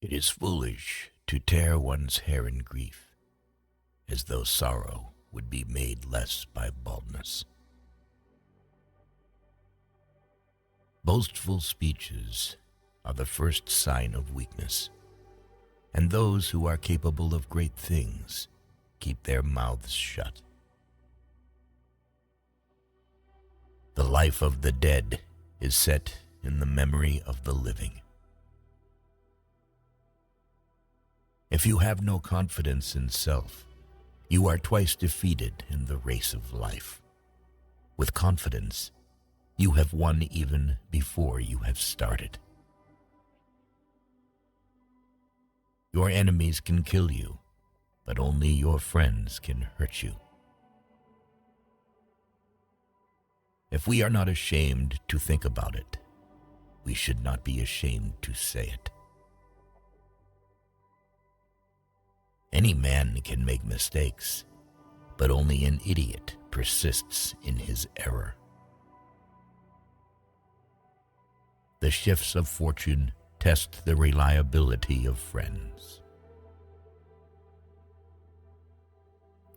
It is foolish to tear one's hair in grief, as though sorrow would be made less by baldness. Boastful speeches are the first sign of weakness, and those who are capable of great things keep their mouths shut. The life of the dead is set in the memory of the living. If you have no confidence in self, you are twice defeated in the race of life. With confidence, you have won even before you have started. Your enemies can kill you, but only your friends can hurt you. If we are not ashamed to think about it, we should not be ashamed to say it. Any man can make mistakes, but only an idiot persists in his error. The shifts of fortune test the reliability of friends.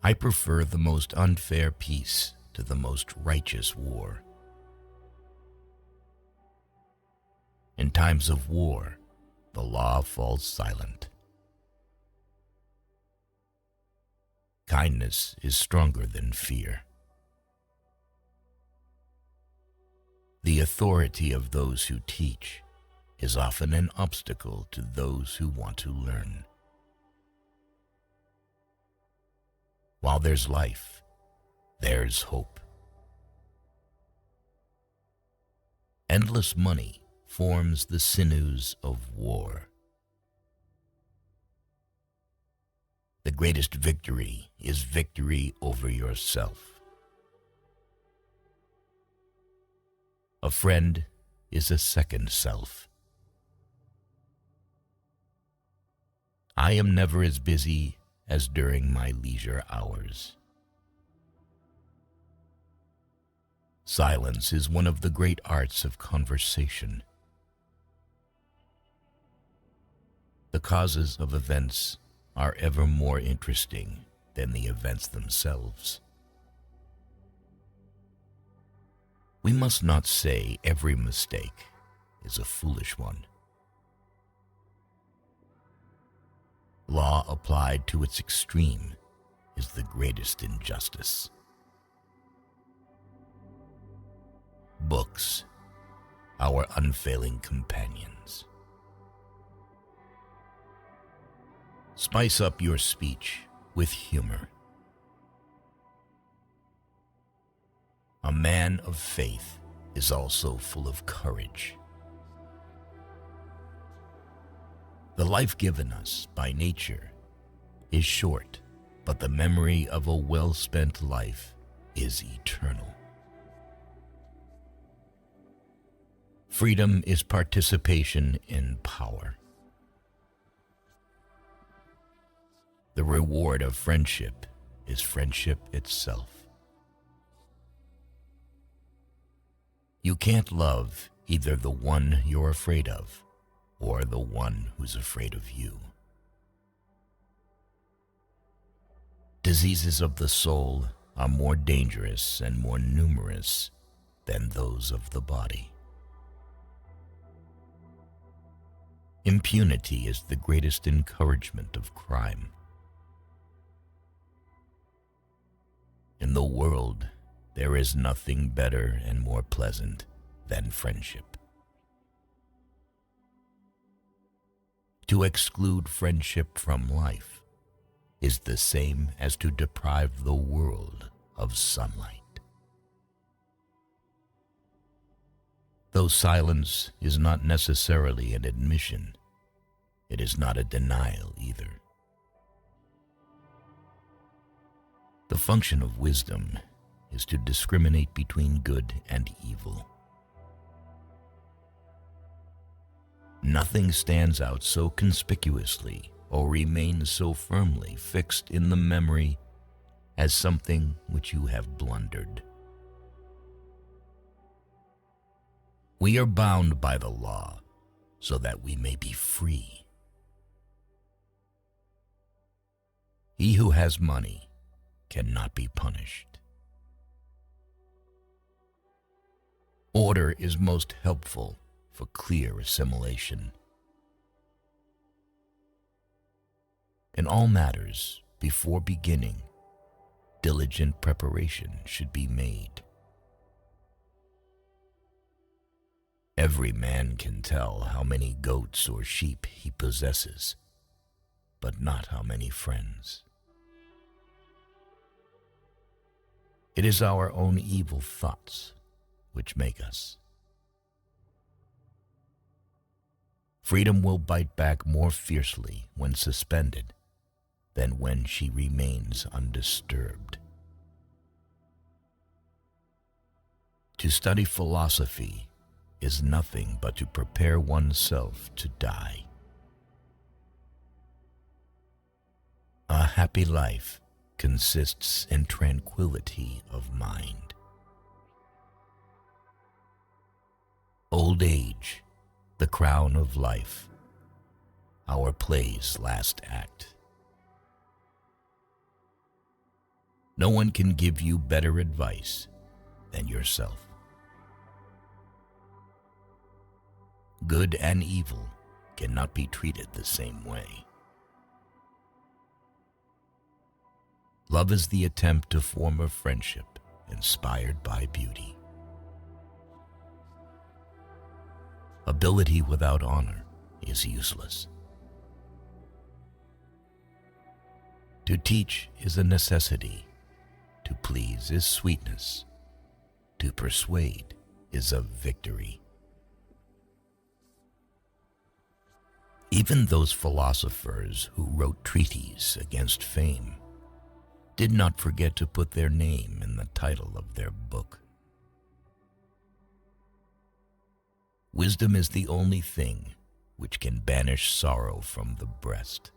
I prefer the most unfair peace to the most righteous war. In times of war, the law falls silent. Kindness is stronger than fear. The authority of those who teach is often an obstacle to those who want to learn. While there's life, there's hope. Endless money forms the sinews of war. The greatest victory is victory over yourself. A friend is a second self. I am never as busy as during my leisure hours. Silence is one of the great arts of conversation. The causes of events are ever more interesting than the events themselves. We must not say every mistake is a foolish one. Law applied to its extreme is the greatest injustice. Books, our unfailing companions. Spice up your speech with humor. A man of faith is also full of courage. The life given us by nature is short, but the memory of a well-spent life is eternal. Freedom is participation in power. The reward of friendship is friendship itself. You can't love either the one you're afraid of or the one who's afraid of you. Diseases of the soul are more dangerous and more numerous than those of the body. Impunity is the greatest encouragement of crime. In the world, there is nothing better and more pleasant than friendship. To exclude friendship from life is the same as to deprive the world of sunlight. Though silence is not necessarily an admission, it is not a denial either. The function of wisdom is to discriminate between good and evil. Nothing stands out so conspicuously or remains so firmly fixed in the memory as something which you have blundered. We are bound by the law so that we may be free. He who has money cannot be punished. Order is most helpful for clear assimilation. In all matters, before beginning, diligent preparation should be made. Every man can tell how many goats or sheep he possesses, but not how many friends. It is our own evil thoughts which make us. Freedom will bite back more fiercely when suspended than when she remains undisturbed. To study philosophy is nothing but to prepare oneself to die. A happy life consists in tranquility of mind. Old age, the crown of life, our play's last act. No one can give you better advice than yourself. Good and evil cannot be treated the same way. Love is the attempt to form a friendship inspired by beauty. Ability without honor is useless. To teach is a necessity. To please is sweetness. To persuade is a victory. Even those philosophers who wrote treatises against fame did not forget to put their name in the title of their book. Wisdom is the only thing which can banish sorrow from the breast.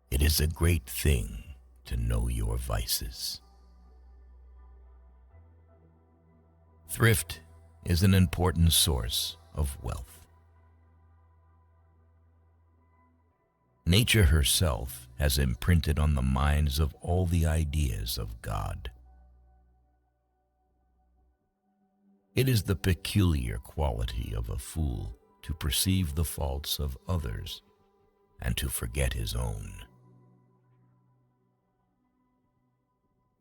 It is a great thing to know your vices. Thrift is an important source of wealth. Nature herself has imprinted on the minds of all the ideas of God. It is the peculiar quality of a fool to perceive the faults of others and to forget his own.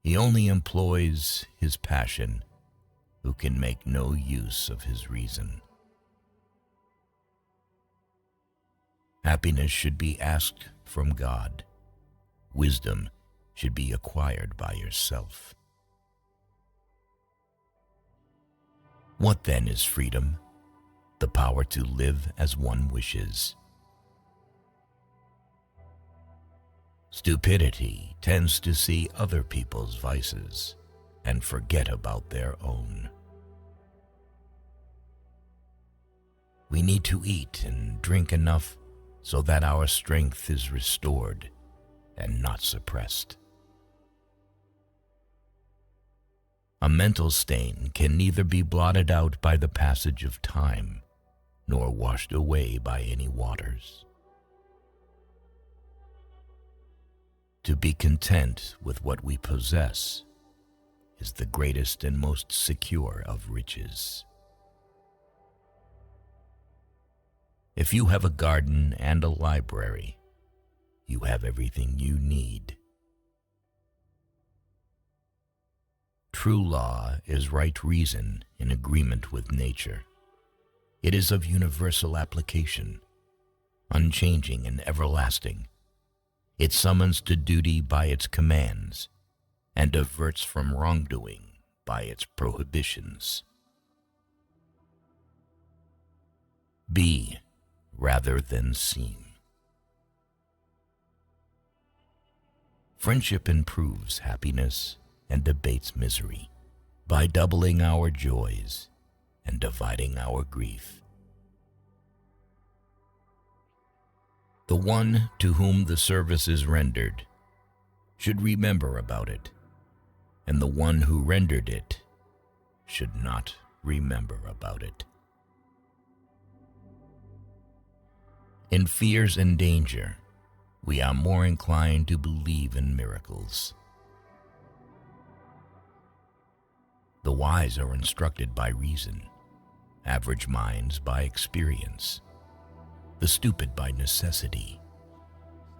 He only employs his passion who can make no use of his reason. Happiness should be asked from God. Wisdom should be acquired by yourself. What then is freedom? The power to live as one wishes. Stupidity tends to see other people's vices and forget about their own. We need to eat and drink enough so that our strength is restored and not suppressed. A mental stain can neither be blotted out by the passage of time nor washed away by any waters. To be content with what we possess is the greatest and most secure of riches. If you have a garden and a library, you have everything you need. True law is right reason in agreement with nature. It is of universal application, unchanging and everlasting. It summons to duty by its commands and averts from wrongdoing by its prohibitions. Be rather than seem. Friendship improves happiness and abates misery by doubling our joys and dividing our grief. The one to whom the service is rendered should remember about it, and the one who rendered it should not remember about it. In fears and danger, we are more inclined to believe in miracles. The wise are instructed by reason, average minds by experience, the stupid by necessity,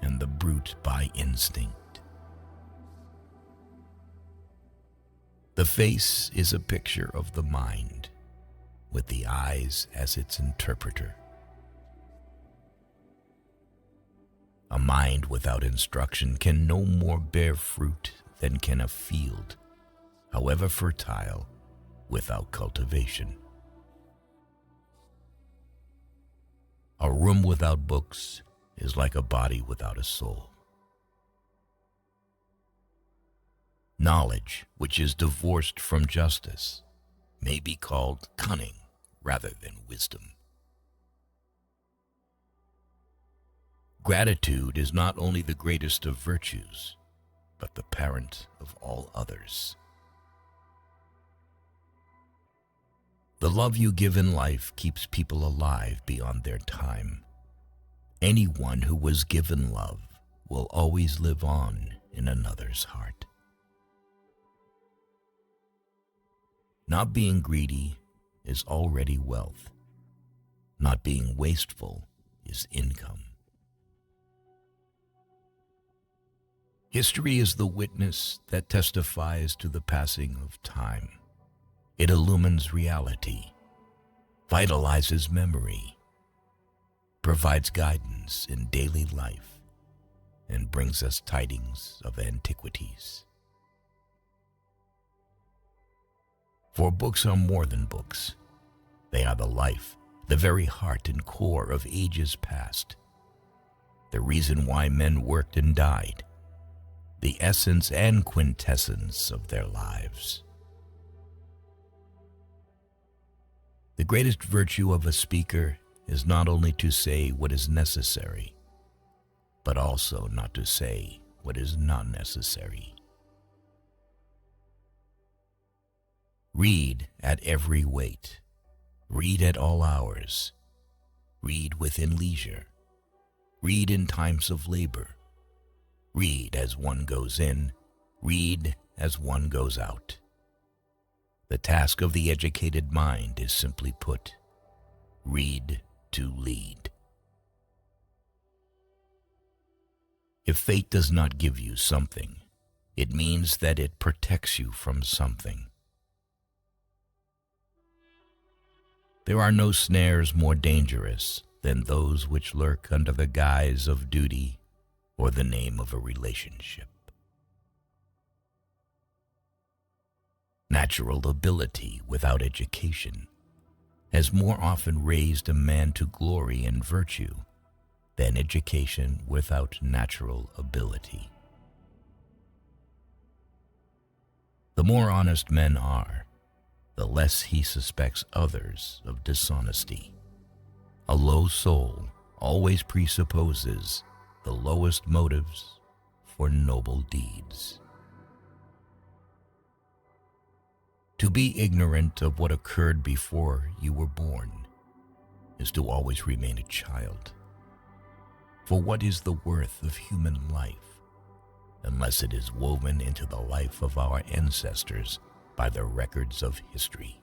and the brute by instinct. The face is a picture of the mind, with the eyes as its interpreter. A mind without instruction can no more bear fruit than can a field, however fertile, without cultivation. A room without books is like a body without a soul. Knowledge, which is divorced from justice, may be called cunning rather than wisdom. Gratitude is not only the greatest of virtues, but the parent of all others. The love you give in life keeps people alive beyond their time. Anyone who was given love will always live on in another's heart. Not being greedy is already wealth. Not being wasteful is income. History is the witness that testifies to the passing of time. It illumines reality, vitalizes memory, provides guidance in daily life, and brings us tidings of antiquities. For books are more than books. They are the life, the very heart and core of ages past. The reason why men worked and died, the essence and quintessence of their lives. The greatest virtue of a speaker is not only to say what is necessary, but also not to say what is not necessary. Read at every weight. Read at all hours. Read within leisure. Read in times of labor. Read as one goes in. Read as one goes out. The task of the educated mind is simply put, read to lead. If fate does not give you something, it means that it protects you from something. There are no snares more dangerous than those which lurk under the guise of duty or the name of a relationship. Natural ability without education has more often raised a man to glory and virtue than education without natural ability. The more honest men are, the less he suspects others of dishonesty. A low soul always presupposes the lowest motives for noble deeds. To be ignorant of what occurred before you were born is to always remain a child. For what is the worth of human life unless it is woven into the life of our ancestors by the records of history?